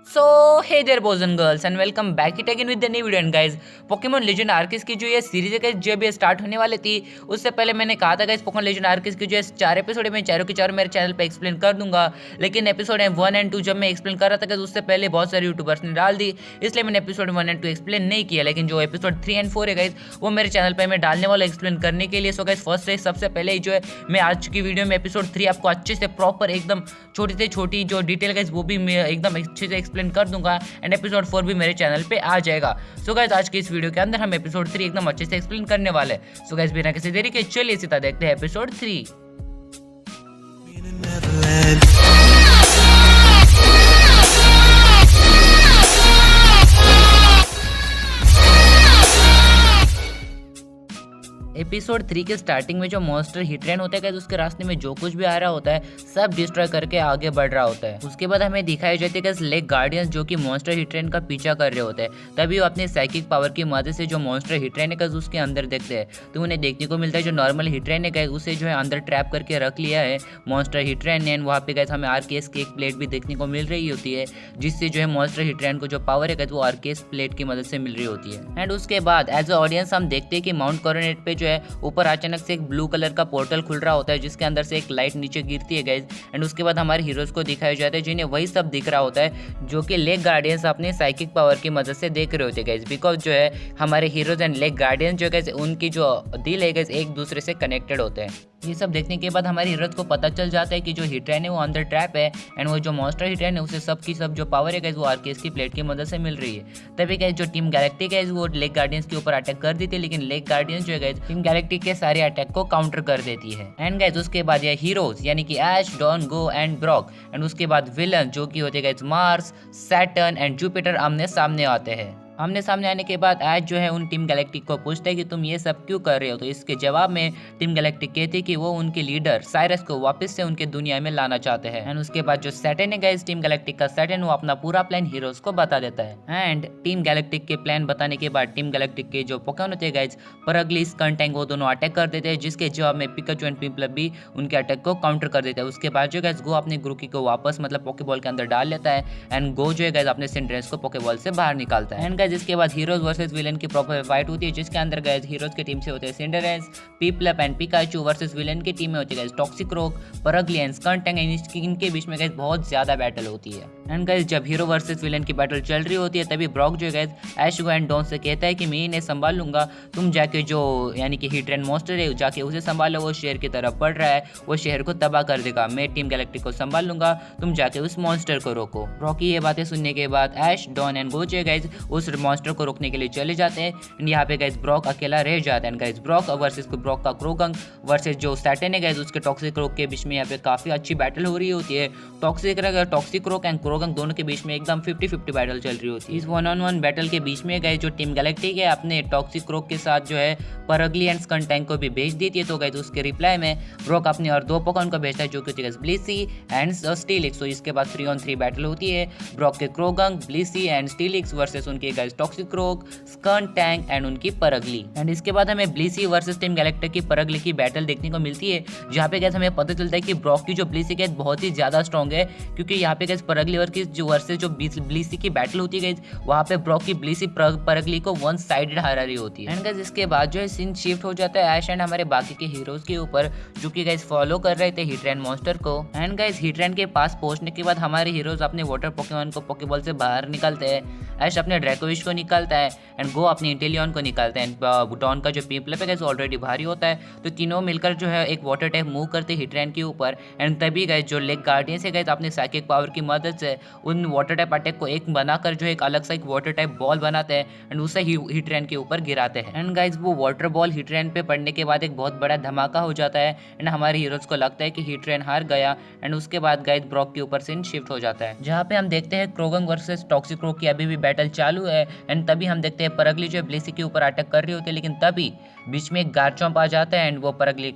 So hey there boys and girls and welcome back it again with the new video. And guys, Pokemon legend Arceus की जो ये series है guys, जब ये start होने वाली थी उससे पहले मैंने कहा था गाइस पोकेमॉन लेजेंड आर्किस की जो 4 एपिसोड मैं चारों के चारों मेरे चैनल पे एक्सप्लेन कर दूंगा। लेकिन एपिसोड 1 एंड 2 जब मैं एक्सप्लेन कर रहा था गाइस उससे पहले बहुत सारे यूट्यूबर्स ने डाल दी, इसलिए मैंने एपिसोड 1 एंड 2 एक्सप्लेन नहीं किया। लेकिन जो एपिसोड 3 एंड 4 है गाइस वो मेरे चैनल पर मैं डालने वाला एक्सप्लेन करने के लिए। सो गाइस फर्स्ट है सबसे पहले जो है मैं आज की वीडियो में एपिसोड 3 आपको अच्छे से प्रॉपर एकदम छोटी से छोटी जो डिटेल गाइस वो भी मैं एकदम अच्छे से एक्सप्लेन कर दूंगा एंड एपिसोड 4 भी मेरे चैनल पे आ जाएगा। सो गाइस आज की इस वीडियो के अंदर हम एपिसोड 3 एकदम अच्छे से एक्सप्लेन करने वाले हैं। सो गाइस बिना किसी देरी के चलिए सीधा देखते हैं एपिसोड 3। एपिसोड 3 के स्टार्टिंग में जो मॉन्स्टर हिटरैन होता है उसके रास्ते में जो कुछ भी आ रहा होता है सब डिस्ट्रॉय करके आगे बढ़ रहा होता है। उसके बाद हमें दिखाई जाती है कि लेक गार्डियंस जो कि मॉन्स्टर हिटरैन का पीछा कर रहे होते हैं। तभी वो अपने साइकिक पावर की मदद से जो मॉन्स्टर हिटरैन है उसके अंदर देखते हैं तो उन्हें देखने को मिलता है जो नॉर्मल हिटरैन है उसे जो है अंदर ट्रैप करके रख लिया है मॉन्स्टर हिटरैन ने। वहाँ पे हमें आरकेएस की एक प्लेट भी देखने को मिल रही होती है जिससे जो है मॉन्स्टर हिटरैन को जो पावर है वो आरकेएस प्लेट की मदद से मिल रही होती है। एंड उसके बाद एज अ ऑडियंस हम देखते हैं कि माउंट कोरोनेट पे जो है ऊपर अचानक से एक ब्लू कलर का पोर्टल खुल रहा होता है जिसके अंदर से एक लाइट नीचे गिरती है गाइस। एंड उसके बाद हमारे हीरोज को दिखाया जाता है जिन्हें वही सब दिख रहा होता है जो कि लेक गार्डियंस अपने साइकिक पावर की मदद से देख रहे होते हैं गाइस। बिकॉज जो है हमारे हीरोज एंड लेक गार्डियंस जो है उनकी जो दिल है गाइस एक दूसरे से कनेक्टेड होते हैं। ये सब देखने के बाद हमारे हीरोज को पता चल जाता है कि जो हिटरैन है वो अंदर ट्रैप है एंड वो जो मॉन्स्टर हिटरैन है उसे सब की सब जो पावर है गाइस वो आरकेएस की प्लेट की मदद से मिल रही है। तभी गाइस जो टीम गैलेक्टिक है वो लेक गार्डियंस के ऊपर अटैक कर देती है, लेकिन लेक गार्डियंस जो है गाइस टीम गैलेक्टिक के सारे अटैक को काउंटर कर देती है। एंड गाइस उसके बाद ये हीरोज यानी कि Ash, Dawn, Goh and Brock and उसके बाद विलन जो कि होते guys Mars, Saturn and Jupiter आमने सामने आते हैं। आमने सामने आने के बाद ऐश जो है उन टीम गैलेक्टिक को पूछता है कि तुम ये सब क्यों कर रहे हो। तो इसके जवाब में टीम गैलेक्टिक कहती है कि वो उनके लीडर साइरस को वापस से उनके दुनिया में लाना चाहते हैं। एंड उसके बाद जो सैटर्न है गाइस टीम गैलेक्टिक का सैटर्न वो अपना पूरा प्लान हीरोज को बता देता है। एंड टीम गैलेक्टिक के प्लान बताने के बाद टीम गैलेक्टिक के जो पोकेमॉन होते हैं गाइस परगली, स्कंटैंग वो दोनों अटैक कर देते हैं जिसके जवाब में पिकाचू एंड पिपलप भी उनके अटैक को काउंटर कर देते हैं। उसके बाद जो गाइस गो अपने ग्रुकी को वापस मतलब पोकेबॉल के अंदर डाल लेता है एंड गो जो है गाइस अपने सिंड्रेस को पोकेबॉल से बाहर निकालता है। एंड गाइस इसके बाद हीरोज वर्सेस विलन की प्रॉपर फाइट होती है जिसके अंदर गाइस हीरोज की टीम से होते हैं सिंड्रेस, पिपलप एंड पिकाचू वर्सेस विलन की टीम में होती है गाइस टॉक्सिक्रोक, परगली एंड स्कंटैंग। इनके बीच में गाइस बहुत ज्यादा बैटल होती है। एंड गाइस जब हीरो वर्सेस विलन की बैटल चल रही होती है तभी ब्रॉक जो है गाइस ऐश एंड डॉन से कहता है कि मैं इन्हें संभाल लूंगा, तुम जाके जो यानी कि हिटरैन मॉन्स्टर है जाके उसे संभालो, वो शहर की तरफ बढ़ रहा है, वो शहर को तबाह कर देगा, मैं टीम गैलेक्टिक को संभाल लूंगा, तुम जाके उस मॉन्स्टर को रोको। ब्रॉक की ये बातें सुनने के बाद ऐश, डॉन एंड गो जो है गाइस उस मॉन्स्टर को रोकने के लिए चले जाते हैं। यहाँ पे गाइस ब्रॉक अकेला रह जाता है। गाइस ब्रॉक वर्सेस ब्रॉक का क्रोगंग वर्सेस जो सैटर्न है गाइस उसके टॉक्सिक रोक के बीच में यहाँ पे काफी अच्छी बैटल हो रही होती है। टॉक्सिक रोक एंड क्रोगंग दोनों के बीच में एकदम 50-50 बैटल चल रही होती है। इस 1-on-1 बैटल के बीच में गाइस जो टीम गैलेक्टिक है अपने टॉक्सिक रोक के साथ जो है परगली एंड स्कंटैंग को भी भेज देती है। तो गाइस उसके रिप्लाई में ब्रॉक अपने और दो पोकेमॉन को भेजता है जो कि ब्लिसी एंड स्टीलिक्स। तो इसके बाद 3-on-3 बैटल होती है ब्रॉक के क्रोगंग, ब्लिसी एंड स्टीलिक्स वर्सेस उनके गाइस टॉक्सिक रोक, स्कंटैंग एंड उनकी परगली। एंड इसके बाद हमें ब्लिसी वर्सेस टीम गैलेक्टिक की परगली की बैटल देखने को मिलती है जहाँ पे गाइस हमें पता चलता है कि ब्रॉक की जो ब्लिसी है बहुत ही ज्यादा स्ट्रॉन्ग है क्योंकि यहाँ पे गाइस परगली वर्सेस जो ब्लिसी की बैटल होती है वहाँ पे ब्रॉक की ब्लिसी परगली को वन साइडेड हरा रही होती है। एंड गाइस इसके बाद जो है सीन शिफ्ट हो जाता है ऐश एंड हमारे बाकी के हीरोज के ऊपर जो कि गाइस फॉलो कर रहे थे हिटरैन मॉन्स्टर को। एंड गाइस हिटरैन के पास पहुंचने के बाद हमारे हीरोज अपने वाटर पोकेमॉन को पोकेबॉल से बाहर निकालते हैं। ऐश अपने ड्रैकोविश को निकालता है एंड गो अपने इंटेलियन को निकालते हैं। डॉन का जो पिपलप है ऑलरेडी भारी होता है तो तीनों मिलकर जो है एक वाटर टाइप मूव करते हिटरैन के ऊपर। एंड तभी गाइस जो लेक गार्डियंस है गाइस अपने साइकिक पावर की मदद से उन वाटर टाइप अटैक को एक बनाकर जो एक अलग सा एक वाटर टाइप बॉल बनाते हैं एंड उसे हिटरैन के ऊपर गिराते हैं। एंड गाइस वो वाटर बॉल हिटरैन पे पड़ने के बाद एक बहुत बड़ा धमाका हो जाता है एंड हमारे हीरोज को लगता है कि हिटरैन हार गया। एंड उसके बाद गाइस ब्रॉक के ऊपर सीन शिफ्ट हो जाता है जहाँ पे हम देखते हैं क्रोगंग वर्सेस टॉक्सिक रोक की अभी भी बैटल चालू है। एंड तभी हम देखते हैं परगली जो ब्लिसी के ऊपर अटैक कर रही होती है लेकिन तभी बीच में एक गार्चॉम्प आ जाता है एंड वो परगली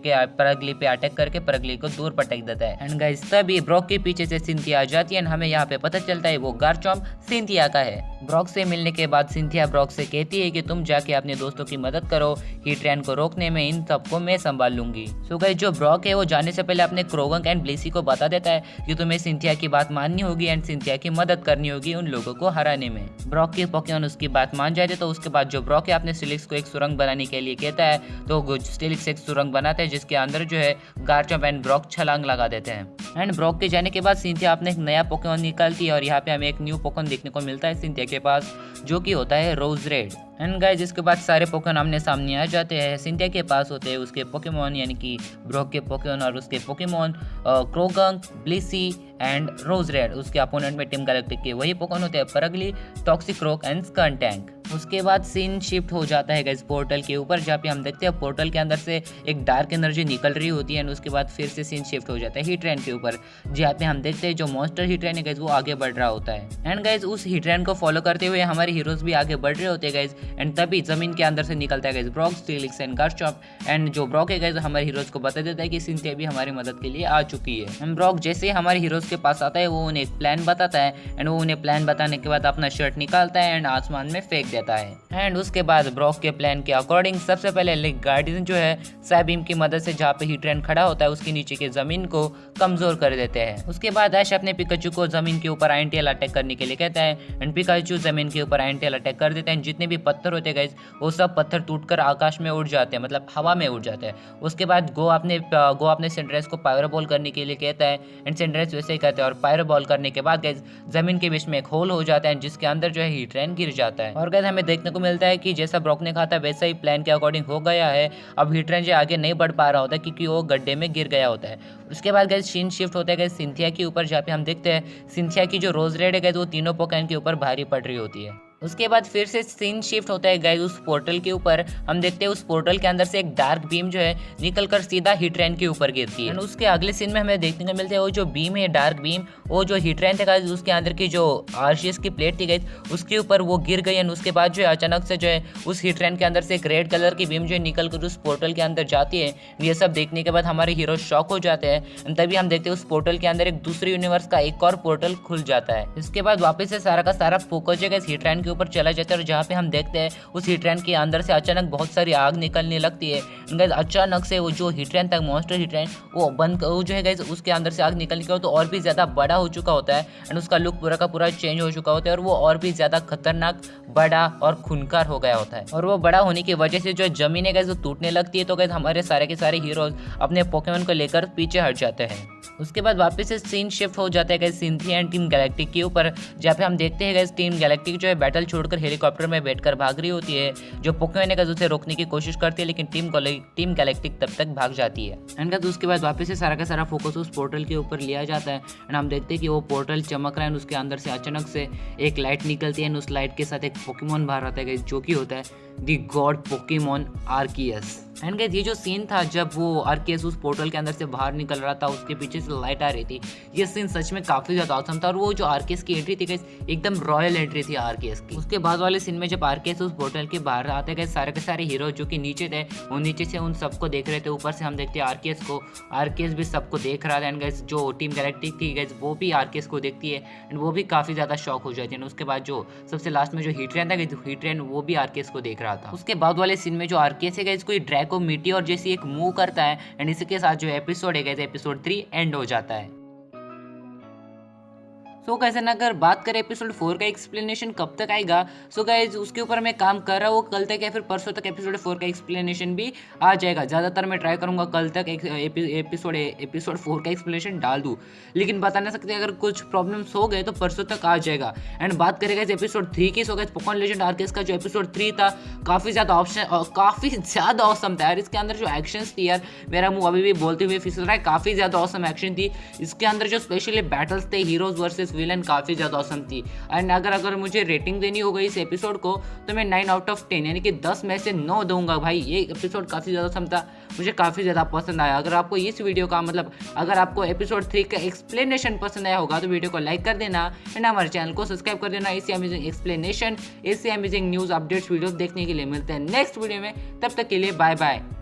पे अटैक करके परगली को दूर पटक देता है। एंड गाइस तभी ब्रॉक के पीछे से सिंथिया आ जाती है एंड हमें यहाँ पे पता चलता है वो गार्चॉम्प सिंथिया का है। ब्रॉक से मिलने के बाद सिंथिया ब्रॉक से कहती है कि तुम जाके अपने दोस्तों की मदद करो, हीट रैन को रोकने में इन सबको मैं संभाल लूंगी। सो गाइस जो ब्रॉक है वो जाने से पहले अपने क्रोगंक एंड ब्लेसी को बता देता है कि तुम्हें सिंथिया की बात माननी होगी एंड सिंथिया की मदद करनी होगी उन लोगों को हराने में। ब्रॉक के पोकेमॉन उसकी बात मान जाते तो उसके बाद जो ब्रॉक है अपने स्टिलिक्स को एक सुरंग बनाने के लिए कहता है, तो स्टिलिक्स एक सुरंग बनाते हैं जिसके अंदर जो है गार्चम्प एंड ब्रॉक छलांग लगा देते हैं। एंड ब्रॉक के जाने के बाद सिंथिया अपने एक नया पोकेमॉन निकालती है और यहाँ पे हमें एक न्यू पोकेमॉन देखने को मिलता है सिंथिया के पास, जो कि होता है रोज रेड। एंड गाइस जिसके बाद सारे पोकेमॉन आमने सामने आ जाते हैं। सिंथिया के पास होते हैं उसके पोकेमॉन यानी कि ब्रॉक के पोकेमॉन और उसके Pokemon Croagunk, Blissey and Roserade. उसके अपोनेंट में टीम गैलेक्टिक के वही पोकेमॉन होते हैं, परगली, टॉक्सिक्रोक एंड स्कर्टैंक। उसके बाद सीन शिफ्ट हो जाता है गाइस पोर्टल के ऊपर, जहाँ पे हम देखते हैं पोर्टल के अंदर से एक डार्क एनर्जी निकल रही होती है। एंड उसके बाद फिर से सीन शिफ्ट हो जाता है हीट रैन के ऊपर, जहाँ पे हम देखते हैं जो मॉन्स्टर हीट रैन है गाइस वो आगे बढ़ रहा होता है। एंड गाइस उस हीट रैन को फॉलो करते हुए हमारे हीरोज भी आगे बढ़ रहे होते हैं गाइस। एंड तभी जमीन के अंदर से निकलता है गाइस ब्रॉक, स्टिलिक्स एंड गार्चम्प। एंड जो ब्रॉक है गाइस हमारे हीरोज को बता देता है कि सिंथिया भी हमारी मदद के लिए आ चुकी है। एंड ब्रॉक जैसे ही हमारे हीरोज के पास आता है वो उन्हें एक प्लान बताता है। एंड वो उन्हें प्लान बताने के बाद अपना शर्ट निकालता है एंड आसमान में फेंक देता है। एंड उसके बाद ब्रॉक के प्लान के अकॉर्डिंग सबसे पहले लेग गार्डियन जो है साइबीम की मदद से जहाँ पे हीट रैन खड़ा होता है उसके नीचे की जमीन को कमजोर कर देते हैं। उसके बाद ऐश अपने पिकाचू को जमीन के ऊपर आयन टेल अटैक करने के लिए कहता है एंड पिकाचू जमीन के ऊपर आयन टेल अटैक कर देते हैं। जितने भी पत्थर होते हैं वो सब पत्थर टूटकर आकाश में उड़ जाते हैं, मतलब हवा में उड़ जाते हैं। उसके बाद गो अपने सेंड्रेस को पायरो बॉल करने के लिए कहता है एंड सेंड्रेस वैसे ही कहते हैं और पायरो बॉल करने के बाद गाइस जमीन के बीच में एक होल हो जाता है जिसके अंदर जो है हीट रैन गिर जाता है। और गाइस हमें देखने को मिलता है कि जैसा ब्रॉक ने कहा था वैसा ही प्लान के अकॉर्डिंग हो गया है। अब हीट रैन जो आगे नहीं बढ़ पा रहा होता क्योंकि वो गड्ढे में गिर गया होता है। उसके बाद गाइस सीन शिफ्ट होता है गाइस सिंथिया के ऊपर, जहाँ पे हम देखते हैं सिंथिया की जो रोज रेड है गाइस वो तीनों पोकेमॉन के ऊपर भारी पड़ रही होती है। उसके बाद फिर से सीन शिफ्ट होता है गाइस उस पोर्टल के ऊपर। हम देखते हैं उस पोर्टल के अंदर से एक डार्क बीम जो है निकलकर सीधा हीट रैन के ऊपर गिरती है। उसके अगले सीन में हमें देखने को मिलता है वो जो बीम है डार्क बीम, वो जो हीट रैन था गाइस उसके अंदर की जो आरसीएस की प्लेट थी गाइस उसके ऊपर वो गिर गई। एंड उसके बाद जो है अचानक से जो है उस हीट रैन के अंदर से एक रेड कलर की बीम जो है निकल कर उस पोर्टल के अंदर जाती है। ये सब देखने के बाद हमारे हीरो शॉक हो जाते हैं। तभी हम देखते हैं उस पोर्टल के अंदर एक दूसरे यूनिवर्स का एक और पोर्टल खुल जाता है। इसके बाद वापस से सारा का सारा फोकस जो है हीट रैन के ऊपर चला जाता है, जहाँ पे हम देखते हैं उस हीट रैन के अंदर से अचानक बहुत सारी आग निकलने लगती है। गाइस अचानक से वो जो हीट रैन था मॉन्स्टर हीट रैन वो जो है गाइस उसके अंदर से आग निकलने के बाद तो और भी ज्यादा बड़ा हो चुका होता है। एंड उसका लुक पूरा का पूरा चेंज हो चुका होता है और वो और भी ज्यादा खतरनाक, बड़ा और खूंखार हो गया होता है। और वो बड़ा होने की वजह से जो जमीन है गाइस वो टूटने लगती है। तो गाइस हमारे सारे के सारे हीरोज अपने पोकेमॉन को लेकर पीछे हट जाते हैं। उसके बाद वापस से सीन शिफ्ट हो जाता है guys Cynthia and team Galactic के ऊपर, जहाँ पे हम देखते हैं गाइस टीम गैलेक्टिक जो है बैटल छोड़कर हेलीकॉप्टर में बैठकर भाग रही होती है। जो पोकेमॉन है गाइस उसे रोकने की कोशिश करती है लेकिन टीम गैलेक्टिक तब तक भाग जाती है। एंड गाइस उसके बाद वापस से सारा का सारा फोकस उस पोर्टल के ऊपर लिया जाता है। एंड हम देखते हैं कि वो पोर्टल चमक रहा है। उसके अंदर से अचानक से एक लाइट निकलती है। उस लाइट के साथ एक पोकेमॉन बाहर आता है गाइस जो कि होता है the god Pokemon Arceus. And guys ये जो सीन था जब वो आर्कियस उस पोर्टल के अंदर से बाहर निकल रहा था, उसके पीछे से लाइट आ रही थी, ये सीन सच में काफी ज्यादा ऑसम था। और वो जो आर्कियस की एंट्री थी गाइस एकदम रॉयल एंट्री थी आर्कियस की। उसके बाद वाले सीन में जब आर्कियस उस पोर्टल के बाहर आते गए सारे के सारे हीरो जो कि नीचे थे वो नीचे से उन सबको देख रहे थे। ऊपर से हम देखते हैं आर्कियस को, आर्कियस भी सबको देख रहा था। एंड गाइस जो टीम गैलेक्टिक थी गाइस वो भी आर्कियस को देखती है एंड वो भी काफी ज्यादा शॉक हो जाती है। उसके बाद जो सबसे लास्ट में जो हीट रैन था हीट रैन वो भी आर्कियस को देख रहा था। उसके बाद वाले सीन में जो आर्कियस है गाइस कोई ड्रैको मीटियोर जैसी एक मूव करता है एंड इसी के साथ जो एपिसोड है गाइस एपिसोड 3 एंड हो जाता है। सो कैसे ना अगर बात करें एपिसोड 4 का एक्सप्लेनेशन कब तक आएगा, सो गाइज उसके ऊपर मैं काम कर रहा हूँ। कल तक या फिर परसों तक एपिसोड 4 का एक्सप्लेनेशन भी आ जाएगा। ज़्यादातर मैं ट्राई करूँगा कल तक एपिसोड 4 का एक्सप्लेनेशन डाल दूँ, लेकिन बता नहीं सकते अगर कुछ प्रॉब्लम्स हो गए तो परसों तक आ जाएगा। एंड बात करेगा इस एपिसोड 3 की, so guys Pokemon legend Arceus का जो एपिसोड 3 था काफ़ी ज़्यादा ऑसम था यार। इसके अंदर जो एक्शंस थी यार, मेरा मुंह अभी भी बोलते हुए फिसल रहा है, काफ़ी ज़्यादा ऑसम एक्शन थी। इसके अंदर जो स्पेशली बैटल्स थे हीरोज वर्सेस विलन काफ़ी ज़्यादा ऑसम थी। एंड अगर मुझे रेटिंग देनी होगी इस एपिसोड को तो मैं 9 आउट ऑफ 10 यानी कि 10 में से 9 दूंगा भाई। ये एपिसोड काफ़ी ज़्यादा ऑसम था, मुझे काफ़ी ज़्यादा पसंद आया। अगर आपको इस वीडियो का अगर आपको एपिसोड 3 का एक्सप्लेनेशन पसंद आया होगा तो वीडियो को लाइक कर देना एंड हमारे चैनल को सब्सक्राइब कर देना। ऐसी अमेजिंग एक्सप्लेनेशन, ऐसी अमेजिंग न्यूज़ अपडेट्स वीडियो देखने के लिए मिलते हैं नेक्स्ट वीडियो में। तब तक के लिए बाय बाय।